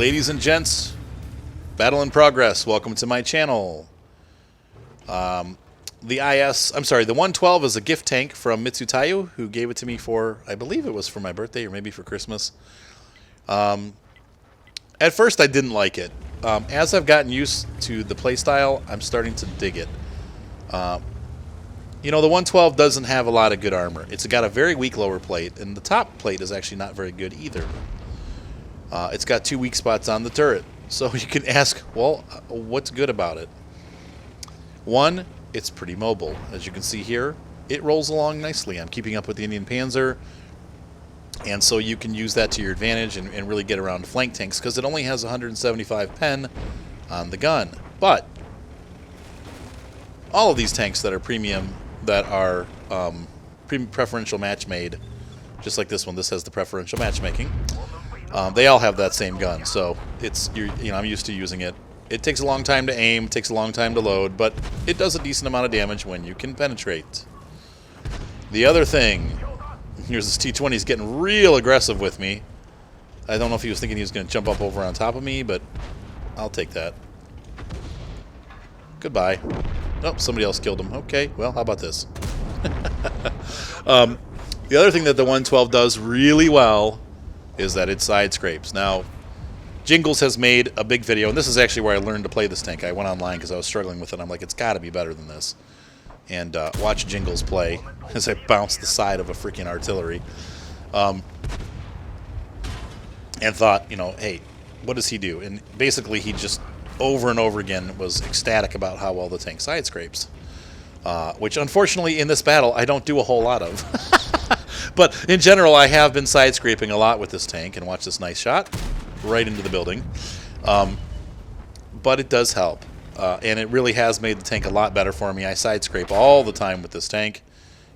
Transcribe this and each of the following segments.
Ladies and gents, battle in progress. Welcome to my channel. The 112 is a gift tank from Mitsutayu, who gave it to me for, I believe it was for my birthday or maybe for Christmas. At first I didn't like it. As I've gotten used to the playstyle, I'm starting to dig it. You know, the 112 doesn't have a lot of good armor. It's got a very weak lower plate, and the top plate is actually not very good either. It's got two weak spots on the turret. So you can ask, well, what's good about it? One, it's pretty mobile. As you can see here, it rolls along nicely. I'm keeping up with the Indian Panzer, and so you can use that to your advantage and really get around flank tanks, because it only has 175 pen on the gun. But all of these tanks that are premium, that are preferential match made, just like this one, this has the preferential matchmaking. They all have that same gun, so I'm used to using it. It takes a long time to aim, takes a long time to load, but it does a decent amount of damage when you can penetrate. The other thing, here's this T-20, he's getting real aggressive with me. I don't know if he was thinking he was going to jump up over on top of me, but I'll take that. Goodbye. Oh, somebody else killed him. Okay, well, how about this? The other thing that the 112 does really well is that it side scrapes. Now, Jingles has made a big video, and this is actually where I learned to play this tank. I went online because I was struggling with it. I'm like, it's got to be better than this. And watch Jingles play as I bounce the side of a freaking artillery. And thought, you know, hey, what does he do? And basically he just over and over again was ecstatic about how well the tank side scrapes. Which unfortunately in this battle I don't do a whole lot of. But in general, I have been side scraping a lot with this tank, and watch this nice shot right into the building. But it does help, and it really has made the tank a lot better for me. I side scrape all the time with this tank,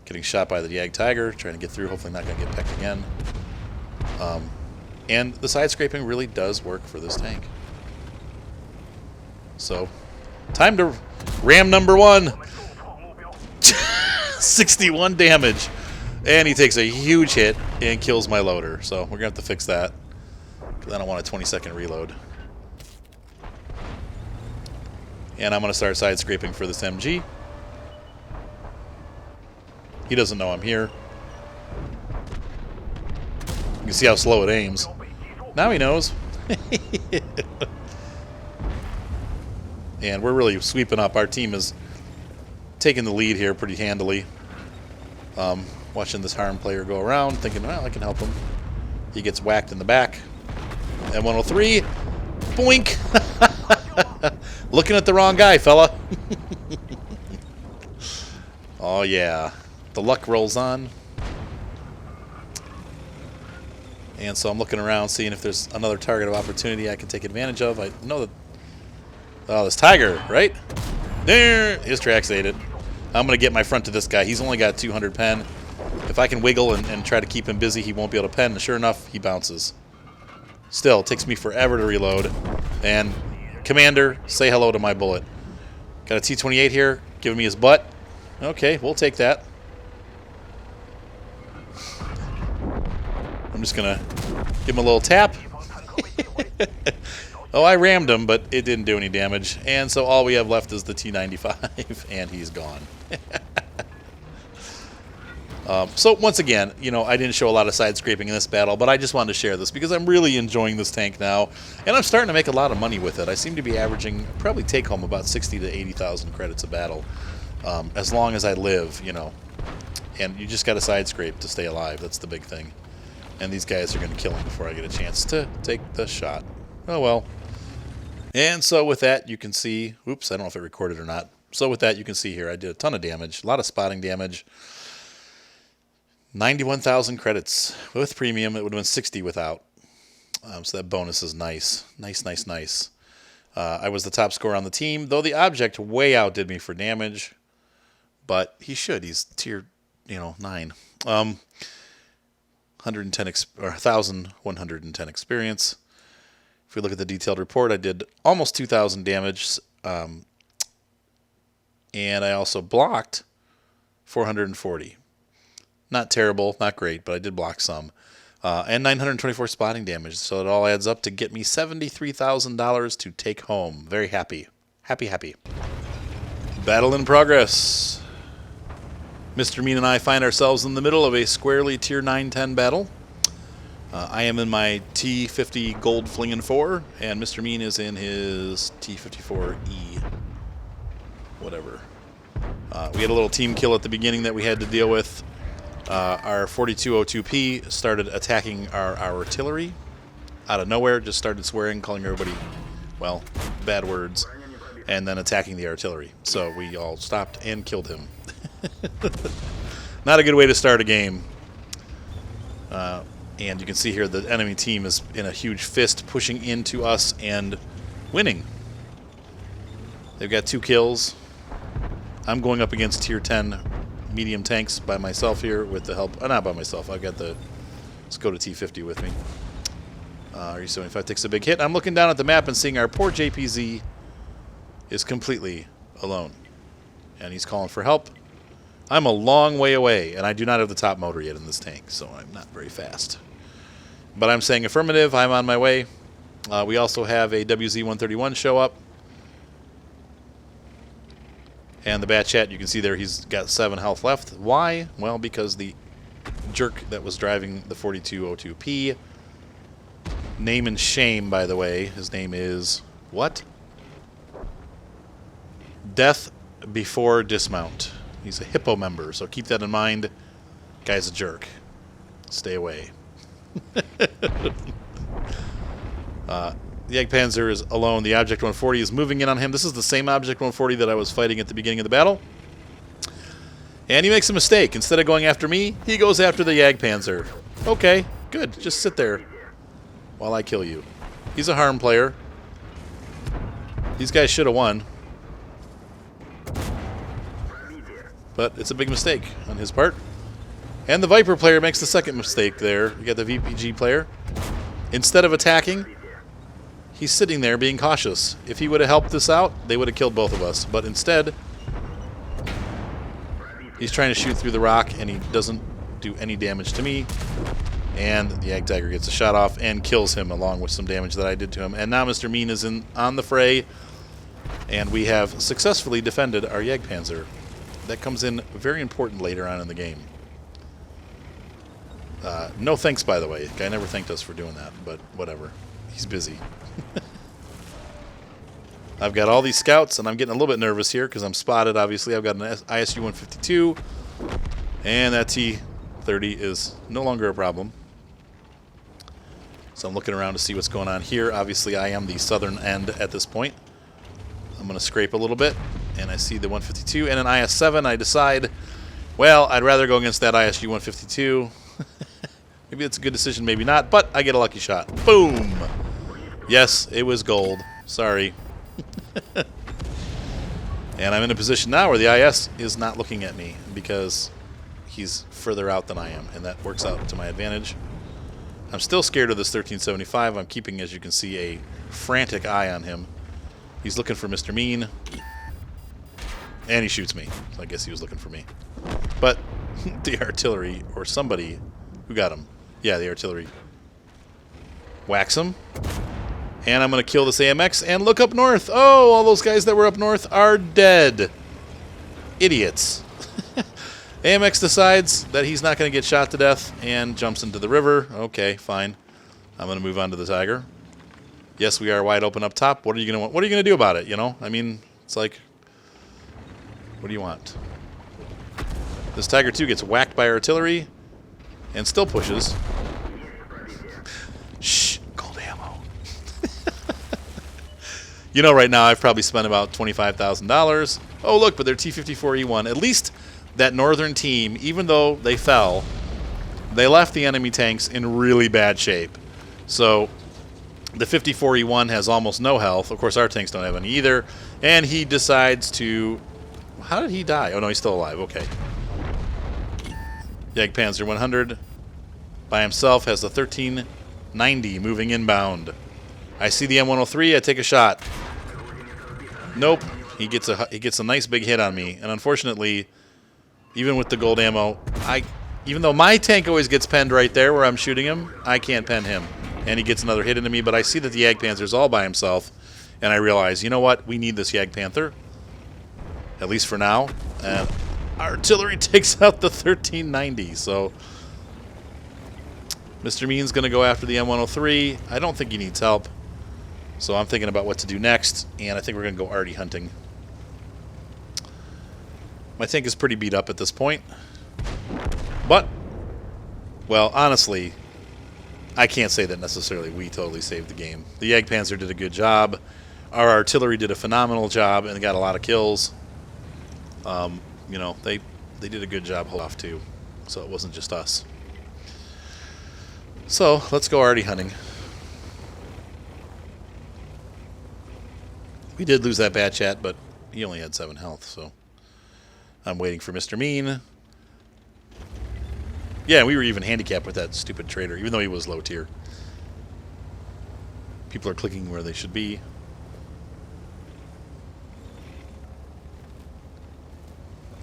getting shot by the Jagdtiger, trying to get through, hopefully not going to get pecked again. And the side scraping really does work for this tank. So, time to ram number one. 61 damage. And he takes a huge hit and kills my loader. So we're going to have to fix that, because I don't want a 20-second reload. And I'm going to start side scraping for this MG. He doesn't know I'm here. You can see how slow it aims. Now he knows. And we're really sweeping up. Our team is taking the lead here pretty handily. Watching this Harm player go around, thinking, well, I can help him. He gets whacked in the back. M103. Boink! Looking at the wrong guy, fella. Oh, yeah. The luck rolls on. And so I'm looking around, seeing if there's another target of opportunity I can take advantage of. I know that... Oh, this Tiger, right? There! His tracks ate it. I'm going to get my front to this guy. He's only got 200 pen. If I can wiggle and try to keep him busy, he won't be able to pen. And sure enough, he bounces. Still, it takes me forever to reload. And, Commander, say hello to my bullet. Got a T-28 here, giving me his butt. Okay, we'll take that. I'm just going to give him a little tap. Oh, I rammed him, but it didn't do any damage. And so all we have left is the T-95, and he's gone. So once again, you know, I didn't show a lot of side scraping in this battle, but I just wanted to share this because I'm really enjoying this tank now, and I'm starting to make a lot of money with it. I seem to be averaging, probably take home about 60 to 80,000 credits a battle, as long as I live, you know. And you just got to side scrape to stay alive. That's the big thing. And these guys are going to kill him before I get a chance to take the shot. Oh well. And so with that, you can see, oops, I don't know if it recorded or not. So with that, you can see here, I did a ton of damage, a lot of spotting damage. 91,000 credits with premium. It would have been 60 without. So that bonus is nice. Nice. I was the top scorer on the team, though the object way outdid me for damage. But he should. He's tier, 9. 1,110 experience. If we look at the detailed report, I did almost 2,000 damage. And I also blocked 440. Not terrible, not great, but I did block some. And 924 spotting damage. So it all adds up to get me $73,000 to take home. Very happy. Happy. Battle in progress. Mr. Mean and I find ourselves in the middle of a squarely tier 9-10 battle. I am in my T50 Gold Flingin' 4, and Mr. Mean is in his T54E. Whatever. We had a little team kill at the beginning that we had to deal with. Our 4202P started attacking our artillery out of nowhere, just started swearing, calling everybody, well, bad words, and then attacking the artillery. So we all stopped and killed him. Not a good way to start a game. And you can see here the enemy team is in a huge fist pushing into us and winning. They've got 2 kills. I'm going up against tier 10 medium tanks by myself here with the help. Not by myself. I've got the Skoda T50 with me. RE75 takes a big hit. I'm looking down at the map and seeing our poor JPZ is completely alone. And he's calling for help. I'm a long way away, and I do not have the top motor yet in this tank, so I'm not very fast. But I'm saying affirmative. I'm on my way. We also have a WZ-131 show up. And the Bat Chat, you can see there he's got 7 health left. Why? Well, because the jerk that was driving the 4202P, name and shame, by the way, his name is what? Death Before Dismount. He's a Hippo member, so keep that in mind. Guy's a jerk. Stay away. The Jagdpanzer is alone. The Object 140 is moving in on him. This is the same Object 140 that I was fighting at the beginning of the battle. And he makes a mistake. Instead of going after me, he goes after the Jagdpanzer. Okay, good. Just sit there while I kill you. He's a harm player. These guys should have won. But it's a big mistake on his part. And the Viper player makes the second mistake there. You got the VPG player. Instead of attacking, he's sitting there being cautious. If he would have helped this out, they would have killed both of us. But instead, he's trying to shoot through the rock, and he doesn't do any damage to me. And the Jag Tiger gets a shot off and kills him along with some damage that I did to him. And now Mr. Mean is on the fray, and we have successfully defended our Jagdpanzer. That comes in very important later on in the game. No thanks, by the way. The guy never thanked us for doing that, but whatever. He's busy. I've got all these scouts, and I'm getting a little bit nervous here because I'm spotted, obviously. I've got an ISU-152, and that T-30 is no longer a problem. So I'm looking around to see what's going on here. Obviously, I am the southern end at this point. I'm going to scrape a little bit, and I see the 152 and an IS-7. I decide, well, I'd rather go against that ISU-152. Maybe it's a good decision, maybe not, but I get a lucky shot. Boom! Yes, it was gold. Sorry. And I'm in a position now where the IS is not looking at me because he's further out than I am, and that works out to my advantage. I'm still scared of this 1375. I'm keeping, as you can see, a frantic eye on him. He's looking for Mr. Mean, and he shoots me. So I guess he was looking for me. But the artillery, or somebody who got him. Yeah, the artillery. Whacks him. And I'm going to kill this AMX and look up north. Oh, all those guys that were up north are dead. Idiots. AMX decides that he's not going to get shot to death and jumps into the river. Okay, fine. I'm going to move on to the Tiger. Yes, we are wide open up top. What are you going to do about it, you know? I mean, it's like, what do you want? This Tiger 2 gets whacked by artillery and still pushes. Shh, gold ammo. You know, right now I've probably spent about $25,000. Oh, look, but they're T-54E1. At least that northern team, even though they fell, they left the enemy tanks in really bad shape. So the 54E1 has almost no health. Of course, our tanks don't have any either. And he decides to... How did he die? Oh, no, he's still alive. Okay. Jagdpanzer 100 by himself has the 1390 moving inbound. I see the M103. I take a shot. Nope. He gets a nice big hit on me. And unfortunately, even with the gold ammo, Even though my tank always gets penned right there where I'm shooting him, I can't pen him. And he gets another hit into me, but I see that the Jagdpanther's all by himself, and I realize, you know what? We need this Jagdpanther, at least for now. And artillery takes out the 1390, so Mr. Mean's going to go after the M103. I don't think he needs help, so I'm thinking about what to do next, and I think we're going to go arty hunting. My tank is pretty beat up at this point. But, well, honestly, I can't say that necessarily we totally saved the game. The Jagdpanzer did a good job. Our artillery did a phenomenal job and got a lot of kills. You know, they did a good job off too. So it wasn't just us. So, let's go arty hunting. We did lose that Bat Chat, but he only had 7 health, so I'm waiting for Mr. Mean. Yeah, we were even handicapped with that stupid trader, even though he was low tier. People are clicking where they should be.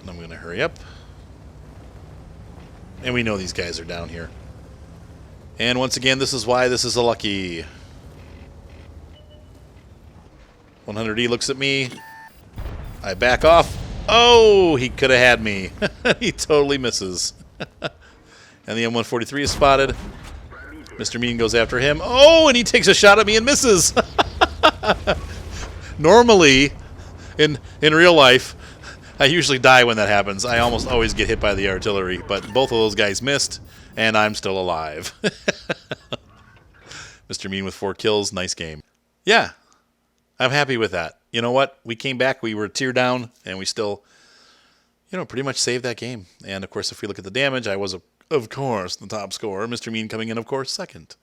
And I'm going to hurry up. And we know these guys are down here. And once again, this is why this is a lucky. 100E looks at me. I back off. Oh, he could have had me. He totally misses. And the M143 is spotted. Mr. Mean goes after him. Oh, and he takes a shot at me and misses. Normally, in real life, I usually die when that happens. I almost always get hit by the artillery, but both of those guys missed, and I'm still alive. Mr. Mean with 4 kills. Nice game. Yeah, I'm happy with that. You know what? We came back. We were tier down, and we still, you know, pretty much saved that game. And, of course, if we look at the damage, I was of course, the top scorer. Mr. Mean coming in, of course, second.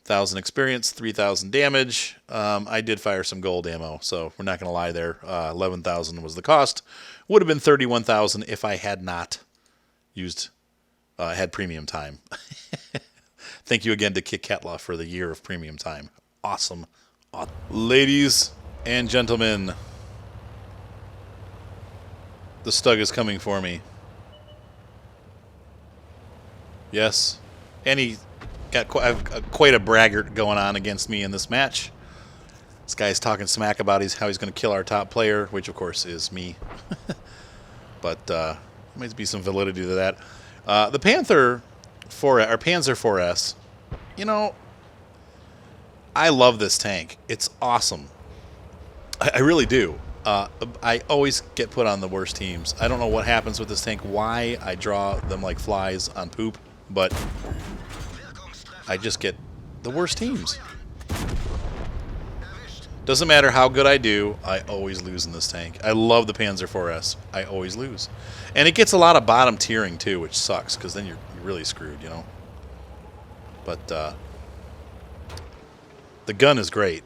1,000 experience, 3,000 damage. I did fire some gold ammo, so we're not going to lie there. 11,000 was the cost. Would have been 31,000 if I had not used, had premium time. Thank you again to Kit Ketla for the year of premium time. Awesome. Ladies and gentlemen, the Stug is coming for me. Yes, and he got quite a braggart going on against me in this match. This guy's talking smack about how he's going to kill our top player, which of course is me. But there might be some validity to that. The Panzer 4S, you know, I love this tank. It's awesome. I really do. I always get put on the worst teams. I don't know what happens with this tank, why I draw them like flies on poop. But I just get the worst teams. Doesn't matter how good I do, I always lose in this tank. I love the Panzer 4S. I always lose. And it gets a lot of bottom tiering too, which sucks, because then you're really screwed, you know. But the gun is great.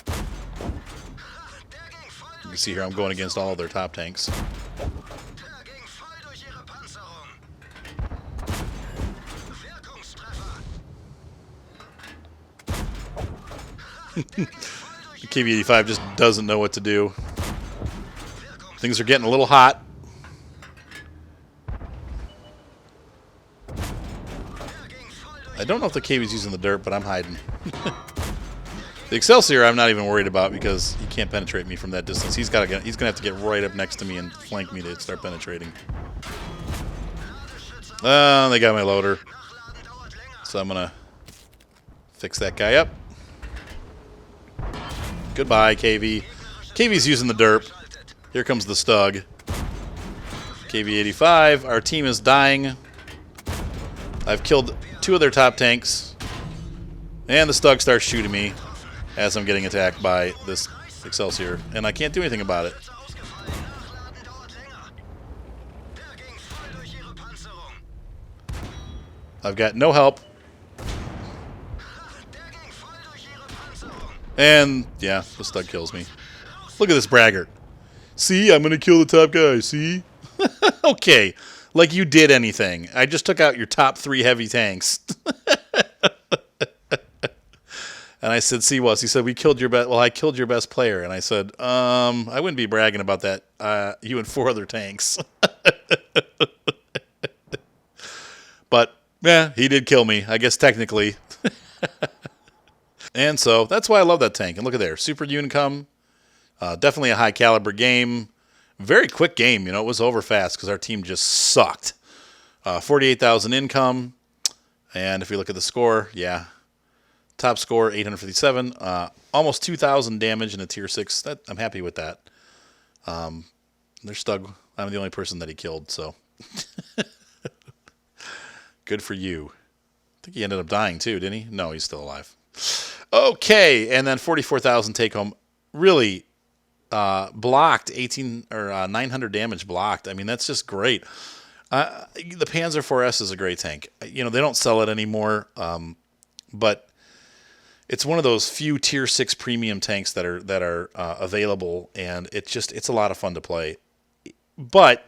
You can see here I'm going against all of their top tanks. The KV-85 just doesn't know what to do. Things are getting a little hot. I don't know if the KV's using the dirt, but I'm hiding. The Excelsior I'm not even worried about because he can't penetrate me from that distance. He's gonna have to get right up next to me and flank me to start penetrating. They got my loader. So I'm gonna fix that guy up. Goodbye, KV. KV's using the derp. Here comes the Stug. KV-85. Our team is dying. I've killed 2 of their top tanks. And the Stug starts shooting me as I'm getting attacked by this Excelsior. And I can't do anything about it. I've got no help. And, yeah, the Stug kills me. Look at this braggart. See, I'm going to kill the top guy, see? Okay, like you did anything. I just took out your top 3 heavy tanks. And I said, see, Wes, he said, we killed your best, well, I killed your best player. And I said, I wouldn't be bragging about that. You and 4 other tanks. Yeah, he did kill me, I guess technically. And so that's why I love that tank. And look at there, Super Unicum. Definitely a high caliber game. Very quick game. You know, it was over fast because our team just sucked. 48,000 income. And if you look at the score, yeah. Top score, 857. Almost 2,000 damage in a tier 6. I'm happy with that. They're Stug. I'm the only person that he killed, so. Good for you. I think he ended up dying too, didn't he? No, he's still alive. Okay, and then 44,000 take home. Really blocked 18 or 900 damage blocked. I mean, that's just great. The Panzer IV-S is a great tank. You know, they don't sell it anymore, but it's one of those few tier 6 premium tanks that are available, and it's a lot of fun to play. But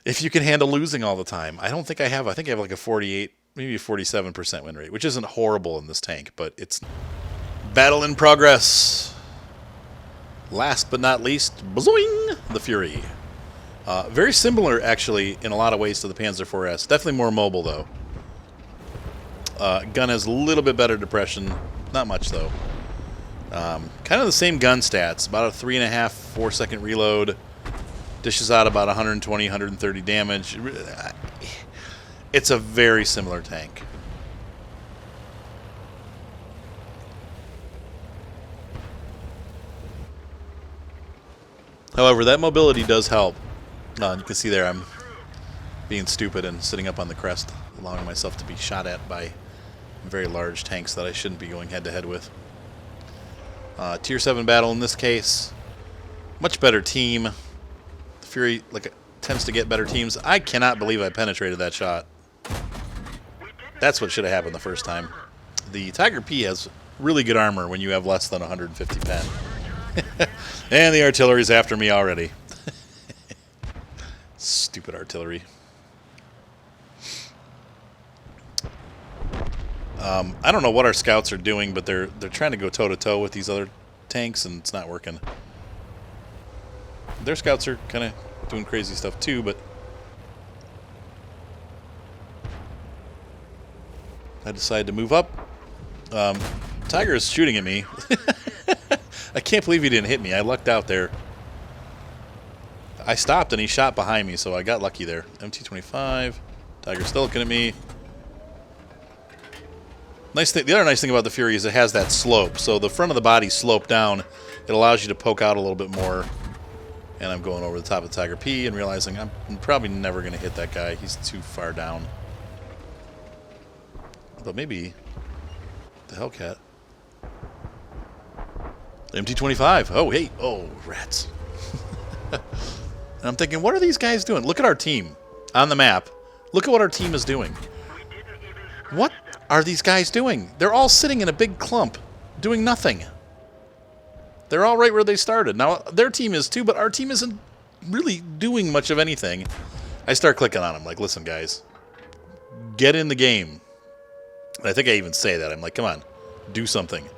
if you can handle losing all the time, I think I have like a 48, maybe a 47% win rate, which isn't horrible in this tank, but it's battle in progress. Last but not least, Bzoing, the Fury. Very similar, actually, in a lot of ways to the Panzer IV-S. Definitely more mobile, though. Gun has a little bit better depression. Not much, though. Kind of the same gun stats. About a 3.5, 4-second reload. Dishes out about 120, 130 damage. It's a very similar tank. However, that mobility does help. You can see there I'm being stupid and sitting up on the crest, allowing myself to be shot at by very large tanks that I shouldn't be going head-to-head with. Tier 7 battle in this case. Much better team. The Fury tends to get better teams. I cannot believe I penetrated that shot. That's what should have happened the first time. The Tiger P has really good armor when you have less than 150 pen. And the artillery's after me already. Stupid artillery. I don't know what our scouts are doing, but they're trying to go toe-to-toe with these other tanks, and it's not working. Their scouts are kind of doing crazy stuff too, but I decided to move up. Tiger is shooting at me. I can't believe he didn't hit me. I lucked out there. I stopped and he shot behind me, so I got lucky there. MT-25. Tiger's still looking at me. Nice thing. The other nice thing about the Fury is it has that slope. So the front of the body sloped down. It allows you to poke out a little bit more. And I'm going over the top of the Tiger P and realizing I'm probably never going to hit that guy. He's too far down. But maybe the Hellcat. MT-25. Oh, hey. Oh, rats. And I'm thinking, what are these guys doing? Look at our team on the map. Look at what our team is doing. What are these guys doing? They're all sitting in a big clump doing nothing. They're all right where they started. Now, their team is too, but our team isn't really doing much of anything. I start clicking on them like, listen, guys, get in the game. And I think I even say that. I'm like, come on, do something.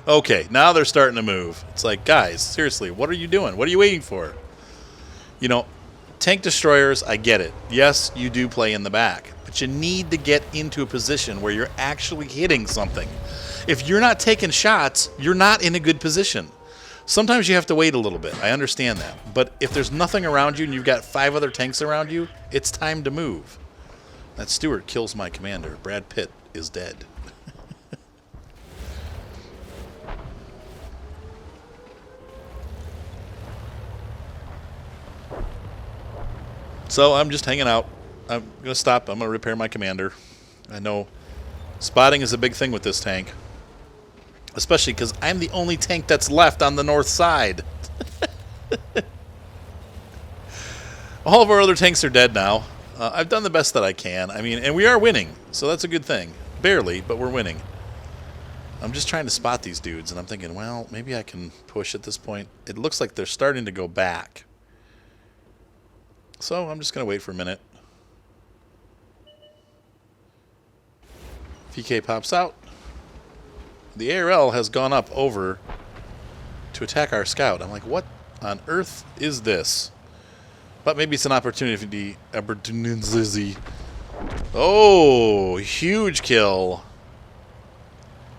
Okay, now they're starting to move. It's like, guys, seriously, what are you doing? What are you waiting for? You know, tank destroyers, I get it. Yes, you do play in the back, but you need to get into a position where you're actually hitting something. If you're not taking shots, you're not in a good position. Sometimes you have to wait a little bit. I understand that. But if there's nothing around you and you've got 5 other tanks around you, it's time to move. That Stewart kills my commander. Brad Pitt is dead. So I'm just hanging out. I'm going to stop. I'm going to repair my commander. I know spotting is a big thing with this tank. Especially because I'm the only tank that's left on the north side. All of our other tanks are dead now. I've done the best that I can. I mean, and we are winning. So that's a good thing. Barely, but we're winning. I'm just trying to spot these dudes. And I'm thinking, well, maybe I can push at this point. It looks like they're starting to go back. So I'm just going to wait for a minute. PK pops out. The ARL has gone up over to attack our scout. I'm like, what on earth is this? But maybe it's an opportunity. Oh, huge kill.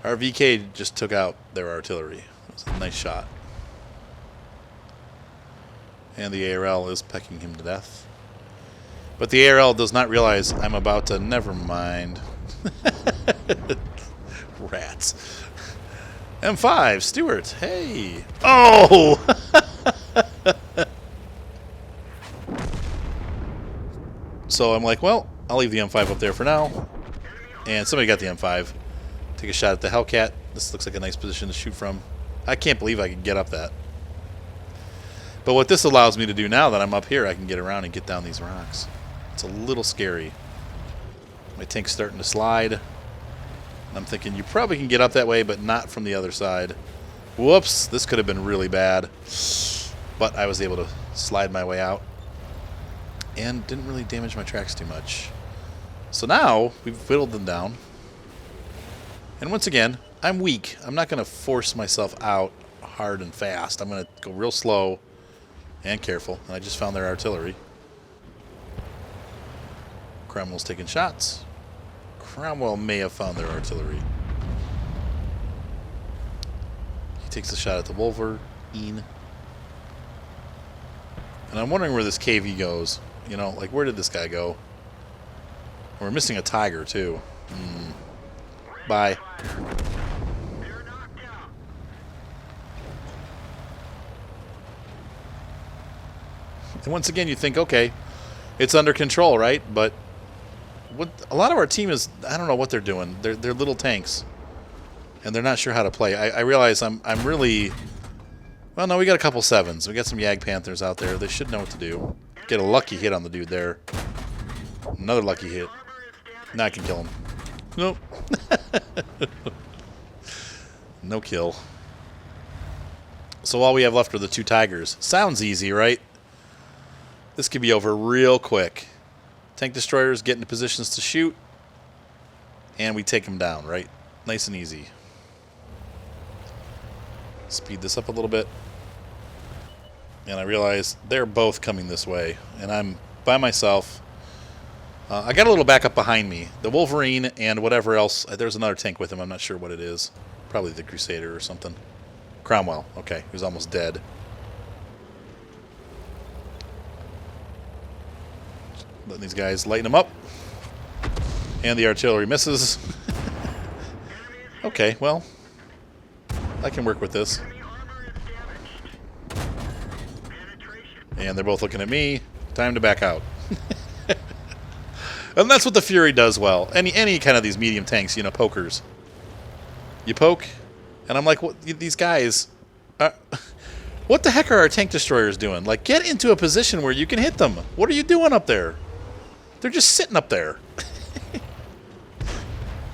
Our VK just took out their artillery. It was a nice shot. And the ARL is pecking him to death. But the ARL does not realize I'm about to... Never mind. Rats. M5, Stewart. Hey. Oh! So I'm like, well, I'll leave the M5 up there for now. And somebody got the M5. Take a shot at the Hellcat. This looks like a nice position to shoot from. I can't believe I can get up that. But what this allows me to do now that I'm up here, I can get around and get down these rocks. It's a little scary. My tank's starting to slide. And I'm thinking you probably can get up that way, but not from the other side. Whoops, this could have been really bad. But I was able to slide my way out. And didn't really damage my tracks too much. So now, we've whittled them down. And once again, I'm weak. I'm not going to force myself out hard and fast. I'm going to go real slow and careful. And I just found their artillery. Cromwell's taking shots. Cromwell may have found their artillery. He takes a shot at the Wolverine. And I'm wondering where this KV goes. You know, like, where did this guy go? We're missing a Tiger, too. Bye. And once again, you think, okay, it's under control, right? But what a lot of our team is, I don't know what they're doing. They're little tanks, and they're not sure how to play. I realize I'm really... Well, no, we got a couple sevens. We got some Yag Panthers out there. They should know what to do. Get a lucky hit on the dude there. Another lucky hit. Now I can kill him. Nope. No kill. So all we have left are the two Tigers. Sounds easy, right? This could be over real quick. Tank destroyers get into positions to shoot. And we take them down, right? Nice and easy. Speed this up a little bit. And I realize they're both coming this way. And I'm by myself. I got a little backup behind me. The Wolverine and whatever else. There's another tank with him. I'm not sure what it is. Probably the Crusader or something. Cromwell. Okay, he was almost dead. Letting these guys lighten them up. And the artillery misses. Okay, well, I can work with this. And they're both looking at me. Time to back out. And that's what the Fury does well. Any kind of these medium tanks, you know, pokers. You poke, and I'm like, what, these guys, what the heck are our tank destroyers doing? Like, get into a position where you can hit them. What are you doing up there? They're just sitting up there.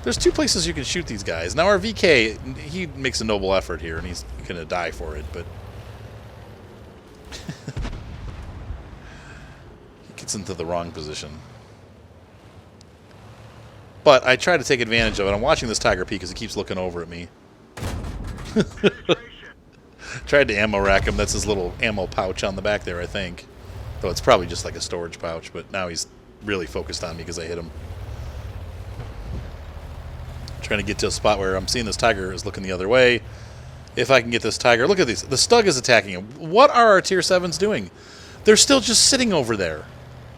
There's two places you can shoot these guys. Now our VK, he makes a noble effort here, and he's going to die for it, but... he gets into the wrong position. But I try to take advantage of it. I'm watching this Tiger P because he keeps looking over at me. Tried to ammo rack him. That's his little ammo pouch on the back there, I think. Though it's probably just like a storage pouch, but now he's really focused on me because I hit him. Trying to get to a spot where I'm seeing this Tiger is looking the other way. If I can get this Tiger... Look at these. The Stug is attacking him. What are our Tier 7s doing? They're still just sitting over there.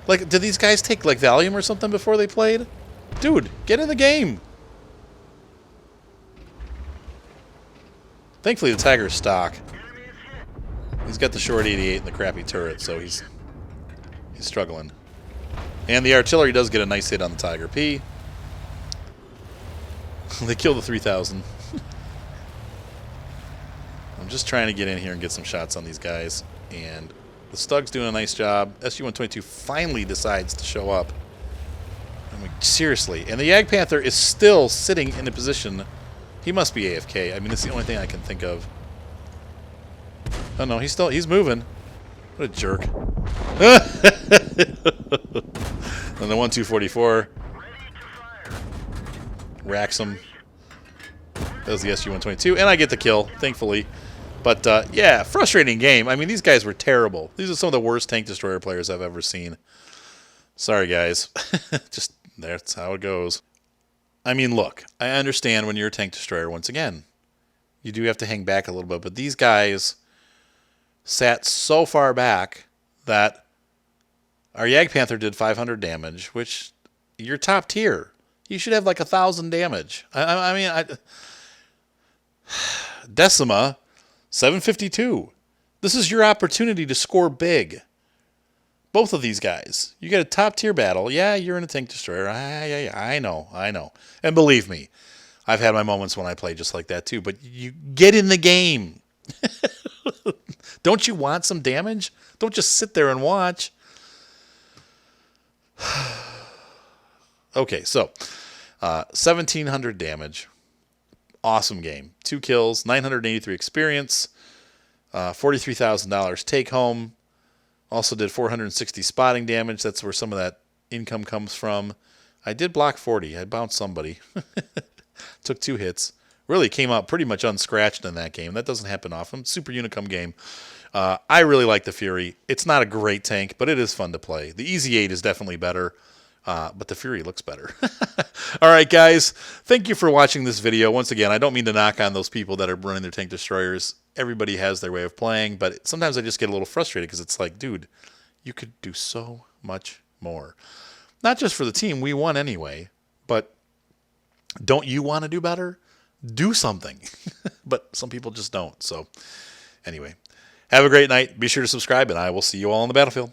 Like, did these guys take, like, Valium or something before they played? Dude, get in the game. Thankfully, the Tiger's stock. He's got the short 88 and the crappy turret, so he's struggling. And the artillery does get a nice hit on the Tiger P. They kill the 3000. I'm just trying to get in here and get some shots on these guys. And the Stug's doing a nice job. SU-122 finally decides to show up. I mean, seriously. And the Yag Panther is still sitting in a position. He must be AFK. I mean, that's the only thing I can think of. Oh, no, he's moving. What a jerk. And the 1-2-44 racks him. That was the SU-122. And I get the kill, thankfully. But yeah, frustrating game. I mean, these guys were terrible. These are some of the worst tank destroyer players I've ever seen. Sorry, guys. Just that's how it goes. I mean, look, I understand when you're a tank destroyer. Once again, you do have to hang back a little bit, but these guys sat so far back that our Jagdpanther did 500 damage, which you're top tier. You should have like 1,000 damage. I mean, Decima, 752. This is your opportunity to score big. Both of these guys. You get a top tier battle. Yeah, you're in a tank destroyer. I know. And believe me, I've had my moments when I play just like that too. But you get in the game. Don't you want some damage? Don't just sit there and watch. Okay, so 1,700 damage. Awesome game. 2 kills, 983 experience, $43,000 take home. Also did 460 spotting damage. That's where some of that income comes from. I did block 40. I bounced somebody. Took 2 hits. Really came out pretty much unscratched in that game. That doesn't happen often. Super Unicum game. I really like the Fury. It's not a great tank, but it is fun to play. The Easy 8 is definitely better, but the Fury looks better. All right, guys. Thank you for watching this video. Once again, I don't mean to knock on those people that are running their tank destroyers. Everybody has their way of playing, but sometimes I just get a little frustrated because it's like, dude, you could do so much more. Not just for the team. We won anyway, but don't you want to do better? Do something. But some people just don't. So anyway, have a great night. Be sure to subscribe, and I will see you all on the battlefield.